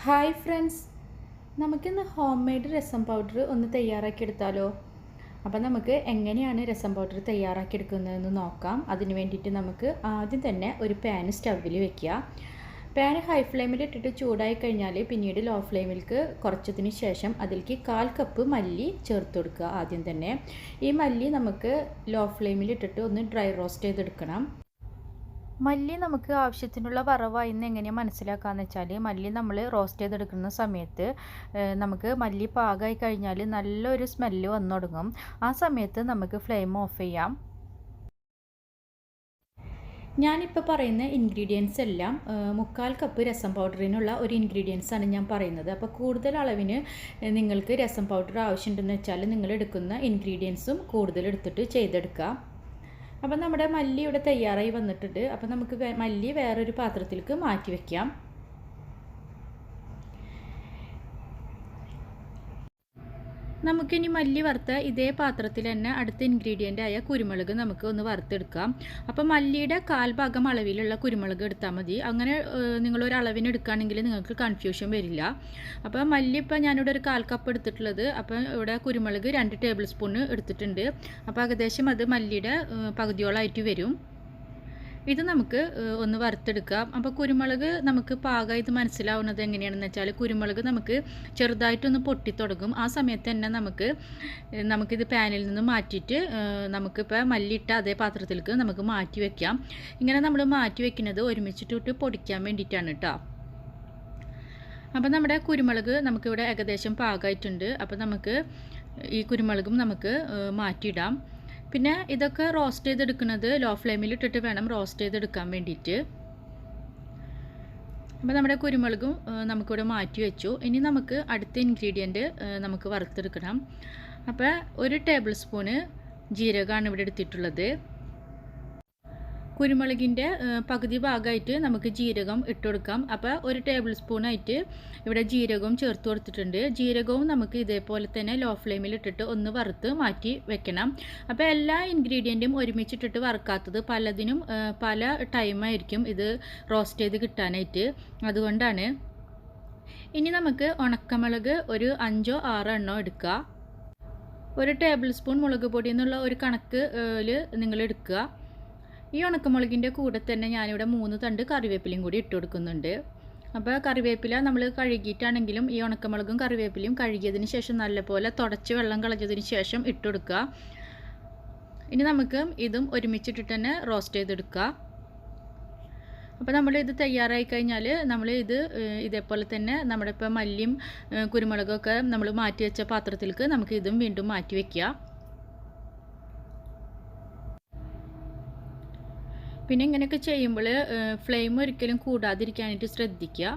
Hi friends, നമുക്കിന്ന് home made രസം powder ഒന്ന് തയ്യാറാക്കിയെടുത്താലോ. അപ്പോൾ നമുക്ക് എങ്ങനെയാണ് രസം പൗഡർ തയ്യാറാക്കിയെടുക്കുന്നതെന്ന് നോക്കാം. അതിന് വേണ്ടിയിട്ട് നമുക്ക് ആദ്യം തന്നെ ഒരു പാൻ സ്റ്റൗവിൽ വെക്കുക. പാൻ ഹൈ ഫ്ലെയിമിൽ ഇട്ടിട്ട് ചൂടായി കഴിഞ്ഞാൽ പിന്നീട് ലോ ഫ്ലെയിമിലേക്ക് കുറച്ചതിന് ശേഷം അതിലേക്ക് 1/4 കപ്പ് മല്ലി ചേർത്ത് കൊടുക്കുക. ആദ്യം തന്നെ ഈ മല്ലി നമുക്ക് ലോ ഫ്ലെയിമിൽ ഇട്ടിട്ട് ഒന്ന് ഡ്രൈ റോസ്റ്റ് ചെയ്തെടുക്കണം. മല്ലി നമുക്ക് ആവശ്യത്തിനുള്ള വറവായി എന്ന് എങ്ങനെയാണ് മനസ്സിലാക്കാമെന്ന് വെച്ചാൽ, മല്ലി നമ്മൾ റോസ്റ്റ് ചെയ്തെടുക്കുന്ന സമയത്ത് നമുക്ക് മല്ലി പാകമായി കഴിഞ്ഞാൽ നല്ലൊരു സ്മെല്ല് വന്നു തുടങ്ങും. ആ സമയത്ത് നമുക്ക് ഫ്ലെയിം ഓഫ് ചെയ്യാം. ഞാനിപ്പോൾ പറയുന്ന ഇൻഗ്രീഡിയൻസ് എല്ലാം 1/4 കപ്പ് രസം പൗഡറിനുള്ള ഒരു ഇൻഗ്രീഡിയൻസ് ആണ് ഞാൻ പറയുന്നത്. അപ്പോൾ കൂടുതൽ അളവിന് നിങ്ങൾക്ക് രസം പൗഡർ ആവശ്യമുണ്ടെന്ന് വെച്ചാൽ നിങ്ങൾ എടുക്കുന്ന ഇൻഗ്രീഡിയൻസും കൂടുതൽ എടുത്തിട്ട് ചെയ്തെടുക്കുക. അപ്പം നമ്മുടെ മല്ലി ഇവിടെ തയ്യാറായി വന്നിട്ടുണ്ട്. അപ്പം നമുക്ക് മല്ലി വേറൊരു പാത്രത്തിലേക്ക് മാറ്റി വയ്ക്കാം. നമുക്കിനി മല്ലി വറുത്ത ഇതേ പാത്രത്തിൽ തന്നെ അടുത്ത ഇൻഗ്രീഡിയൻ്റ് ആയ കുരുമുളക് നമുക്ക് ഒന്ന് വറുത്തെടുക്കാം. അപ്പം മല്ലിയുടെ 1/4 ഭാഗം അളവിലുള്ള കുരുമുളക് എടുത്താൽ മതി. അങ്ങനെ നിങ്ങളൊരു അളവിന് എടുക്കുകയാണെങ്കിൽ നിങ്ങൾക്ക് കൺഫ്യൂഷൻ വരില്ല. അപ്പോൾ മല്ലി ഇപ്പോൾ ഞാനിവിടെ ഒരു 1/4 കപ്പ് എടുത്തിട്ടുള്ളത്. അപ്പം ഇവിടെ കുരുമുളക് 2 ടേബിൾ സ്പൂൺ എടുത്തിട്ടുണ്ട്. അപ്പോൾ ഏകദേശം അത് മല്ലിയുടെ പകുതിയോളമായിട്ട് വരും. ഇത് നമുക്ക് ഒന്ന് വറുത്തെടുക്കാം. അപ്പോൾ കുരുമുളക് നമുക്ക് പാകമായിട്ട് മനസ്സിലാവുന്നത് എങ്ങനെയാണെന്ന് വെച്ചാൽ, കുരുമുളക് നമുക്ക് ചെറുതായിട്ടൊന്ന് പൊട്ടിത്തുടങ്ങും. ആ സമയത്ത് തന്നെ നമുക്കിത് പാനിൽ നിന്ന് മാറ്റിയിട്ട് നമുക്കിപ്പോൾ മല്ലിയിട്ട അതേ പാത്രത്തിലേക്ക് നമുക്ക് മാറ്റി വയ്ക്കാം. ഇങ്ങനെ നമ്മൾ മാറ്റി വയ്ക്കുന്നത് ഒരുമിച്ചിട്ടിട്ട് പൊടിക്കാൻ വേണ്ടിയിട്ടാണ് കേട്ടോ. അപ്പോൾ നമ്മുടെ കുരുമുളക് നമുക്കിവിടെ ഏകദേശം പാകമായിട്ടുണ്ട്. അപ്പോൾ നമുക്ക് ഈ കുരുമുളകും നമുക്ക് മാറ്റിയിടാം. പിന്നെ ഇതൊക്കെ റോസ്റ്റ് ചെയ്തെടുക്കുന്നത് ലോ ഫ്ലെയിമിൽ ഇട്ടിട്ട് വേണം റോസ്റ്റ് ചെയ്തെടുക്കാൻ വേണ്ടിയിട്ട്. അപ്പോൾ നമ്മുടെ കുരുമുളകും നമുക്കിവിടെ മാറ്റി വെച്ചു. ഇനി നമുക്ക് അടുത്ത ഇൻഗ്രീഡിയൻറ്റ് നമുക്ക് വറുത്തെടുക്കണം. അപ്പോൾ 1 ടേബിൾ സ്പൂണ് ജീരകമാണ് ഇവിടെ എടുത്തിട്ടുള്ളത്. കുരുമുളകിൻ്റെ പകുതി ഭാഗമായിട്ട് നമുക്ക് ജീരകം ഇട്ട് കൊടുക്കാം. അപ്പോൾ 1 ടേബിൾ സ്പൂണായിട്ട് ഇവിടെ ജീരകവും ചേർത്ത് കൊടുത്തിട്ടുണ്ട്. ജീരകവും നമുക്ക് ഇതേപോലെ തന്നെ ലോ ഫ്ലെയിമിൽ ഇട്ടിട്ട് ഒന്ന് വറുത്ത് മാറ്റി വെക്കണം. അപ്പോൾ എല്ലാ ഇൻഗ്രീഡിയൻറ്റും ഒരുമിച്ചിട്ടിട്ട് വറുക്കാത്തത് പലതിനും പല ടൈമായിരിക്കും ഇത് റോസ്റ്റ് ചെയ്ത് കിട്ടാനായിട്ട്. അതുകൊണ്ടാണ്. ഇനി നമുക്ക് ഉണക്കമുളക് ഒരു 5-6 എണ്ണം എടുക്കുക. 1 ടേബിൾ സ്പൂൺ മുളക് പൊടി എന്നുള്ള ഒരു കണക്കിൽ നിങ്ങൾ എടുക്കുക. ഈ ഉണക്കമുളകിൻ്റെ കൂടെ തന്നെ ഞാനിവിടെ 3 തണ്ട് കറിവേപ്പിലയും കൂടി ഇട്ട് കൊടുക്കുന്നുണ്ട്. അപ്പോൾ കറിവേപ്പില നമ്മൾ കഴുകിയിട്ടാണെങ്കിലും ഈ ഉണക്കമുളകും കറിവേപ്പിലയും കഴുകിയതിന് ശേഷം നല്ലപോലെ തുടച്ച് വെള്ളം കളഞ്ഞതിന് ശേഷം ഇട്ട് കൊടുക്കുക. ഇനി നമുക്ക് ഇതും ഒരുമിച്ചിട്ടിട്ട് തന്നെ റോസ്റ്റ് ചെയ്തെടുക്കുക. അപ്പോൾ നമ്മളിത് തയ്യാറായി കഴിഞ്ഞാൽ ഇതേപോലെ തന്നെ നമ്മുടെ ഇപ്പോൾ മല്ലിയും കുരുമുളകൊക്കെ നമ്മൾ മാറ്റി വെച്ച പാത്രത്തിലേക്ക് നമുക്ക് ഇതും വീണ്ടും മാറ്റി വയ്ക്കുക. പിന്നെ ഇങ്ങനെയൊക്കെ ചെയ്യുമ്പോൾ ഫ്ലെയിം ഒരിക്കലും കൂടാതിരിക്കാനായിട്ട് ശ്രദ്ധിക്കുക.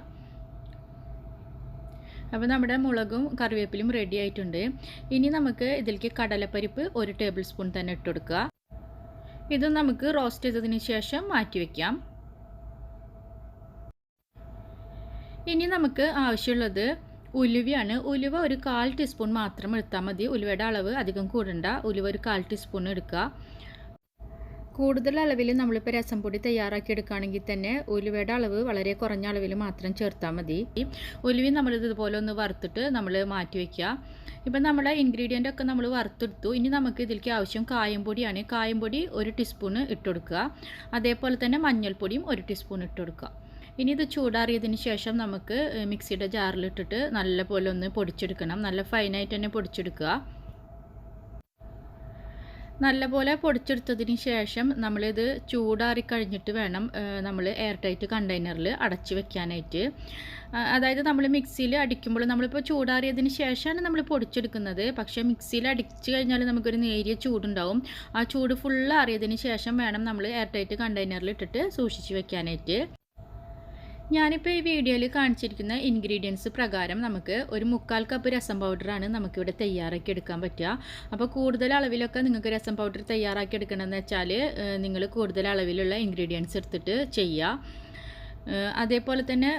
അപ്പോൾ നമ്മുടെ മുളകും കറിവേപ്പിലും റെഡി ആയിട്ടുണ്ട്. ഇനി നമുക്ക് ഇതിലേക്ക് കടലപ്പരിപ്പ് 1 ടേബിൾ സ്പൂൺ തന്നെ ഇട്ട് കൊടുക്കുക. ഇത് നമുക്ക് റോസ്റ്റ് ചെയ്തതിന് ശേഷം മാറ്റി വയ്ക്കാം. ഇനി നമുക്ക് ആവശ്യമുള്ളത് ഉലുവയാണ്. ഉലുവ ഒരു 1/4 ടീസ്പൂൺ മാത്രം എടുത്താൽ മതി. ഉലുവയുടെ അളവ് അധികം കൂടണ്ട. ഉലുവ ഒരു 1/4 ടീസ്പൂൺ എടുക്കുക. കൂടുതൽ അളവിൽ നമ്മളിപ്പോൾ രസം പൊടി തയ്യാറാക്കി എടുക്കുകയാണെങ്കിൽ തന്നെ ഉലുവയുടെ അളവ് വളരെ കുറഞ്ഞ അളവിൽ മാത്രം ചേർത്താൽ മതി. ഉലുവയും നമ്മളിത് ഇതുപോലെ ഒന്ന് വറുത്തിട്ട് നമ്മൾ മാറ്റി വയ്ക്കുക. ഇപ്പം നമ്മുടെ ഇൻഗ്രീഡിയൻ്റ് ഒക്കെ നമ്മൾ വറുത്തെടുത്തു. ഇനി നമുക്ക് ഇതിലേക്ക് ആവശ്യം കായം പൊടിയാണ്. കായം പൊടി 1 ടീസ്പൂൺ ഇട്ട് കൊടുക്കുക. അതേപോലെ തന്നെ മഞ്ഞൾപ്പൊടിയും 1 ടീസ്പൂൺ ഇട്ട് കൊടുക്കുക. ഇനി ഇത് ചൂടാറിയതിന് ശേഷം നമുക്ക് മിക്സിയുടെ ജാറിലിട്ടിട്ട് നല്ലപോലെ ഒന്ന് പൊടിച്ചെടുക്കണം. നല്ല ഫൈനായിട്ട് തന്നെ പൊടിച്ചെടുക്കുക. നല്ലപോലെ പൊടിച്ചെടുത്തതിന് ശേഷം നമ്മളിത് ചൂടാറി കഴിഞ്ഞിട്ട് വേണം നമ്മൾ എയർ ടൈറ്റ് കണ്ടെയ്നറിൽ അടച്ച് വെക്കാനായിട്ട്. അതായത് നമ്മൾ മിക്സിയിൽ അടിക്കുമ്പോൾ നമ്മളിപ്പോൾ ചൂടാറിയതിന് ശേഷമാണ് നമ്മൾ പൊടിച്ചെടുക്കുന്നത്. പക്ഷേ മിക്സിയിൽ അടിച്ച് കഴിഞ്ഞാൽ നമുക്കൊരു നേരിയ ചൂടുണ്ടാവും. ആ ചൂട് ഫുള്ള് അറിയതിന് ശേഷം വേണം നമ്മൾ എയർ ടൈറ്റ് കണ്ടെയ്നറിൽ ഇട്ടിട്ട് സൂക്ഷിച്ച് വെക്കാനായിട്ട്. ഞാനിപ്പോൾ ഈ വീഡിയോയിൽ കാണിച്ചിരിക്കുന്ന ഇൻഗ്രീഡിയൻസ് പ്രകാരം നമുക്ക് ഒരു 1/4 കപ്പ് രസം പൗഡറാണ് നമുക്കിവിടെ തയ്യാറാക്കി എടുക്കാൻ പറ്റുക. അപ്പോൾ കൂടുതൽ അളവിലൊക്കെ നിങ്ങൾക്ക് രസം പൗഡർ തയ്യാറാക്കി എടുക്കണമെന്ന് വെച്ചാൽ നിങ്ങൾ കൂടുതൽ അളവിലുള്ള ഇൻഗ്രീഡിയൻസ് എടുത്തിട്ട് ചെയ്യുക. അതേപോലെ തന്നെ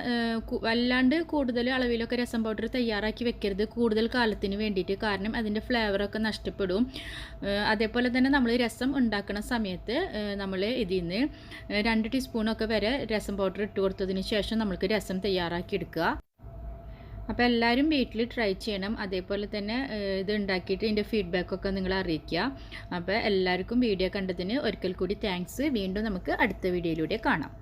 വല്ലാണ്ട് കൂടുതൽ അളവിലൊക്കെ രസം പൗഡർ തയ്യാറാക്കി വെക്കരുത് കൂടുതൽ കാലത്തിന് വേണ്ടിയിട്ട്. കാരണം അതിൻ്റെ ഫ്ലേവറൊക്കെ നഷ്ടപ്പെടും. അതേപോലെ തന്നെ നമ്മൾ രസം ഉണ്ടാക്കുന്ന സമയത്ത് നമ്മൾ ഇതിൽ നിന്ന് 2 ടീസ്പൂണൊക്കെ വരെ രസം പൗഡർ ഇട്ട് കൊടുത്തതിന് ശേഷം നമുക്ക് രസം തയ്യാറാക്കി എടുക്കുക. അപ്പോൾ എല്ലാവരും വീട്ടിൽ ട്രൈ ചെയ്യണം. അതേപോലെ തന്നെ ഇത് ഉണ്ടാക്കിയിട്ട് ഇതിൻ്റെ ഫീഡ്ബാക്കൊക്കെ നിങ്ങൾ അറിയിക്കുക. അപ്പോൾ എല്ലാവർക്കും വീഡിയോ കണ്ടതിന് ഒരിക്കൽ കൂടി താങ്ക്സ്. വീണ്ടും നമുക്ക് അടുത്ത വീഡിയോയിലൂടെ കാണാം.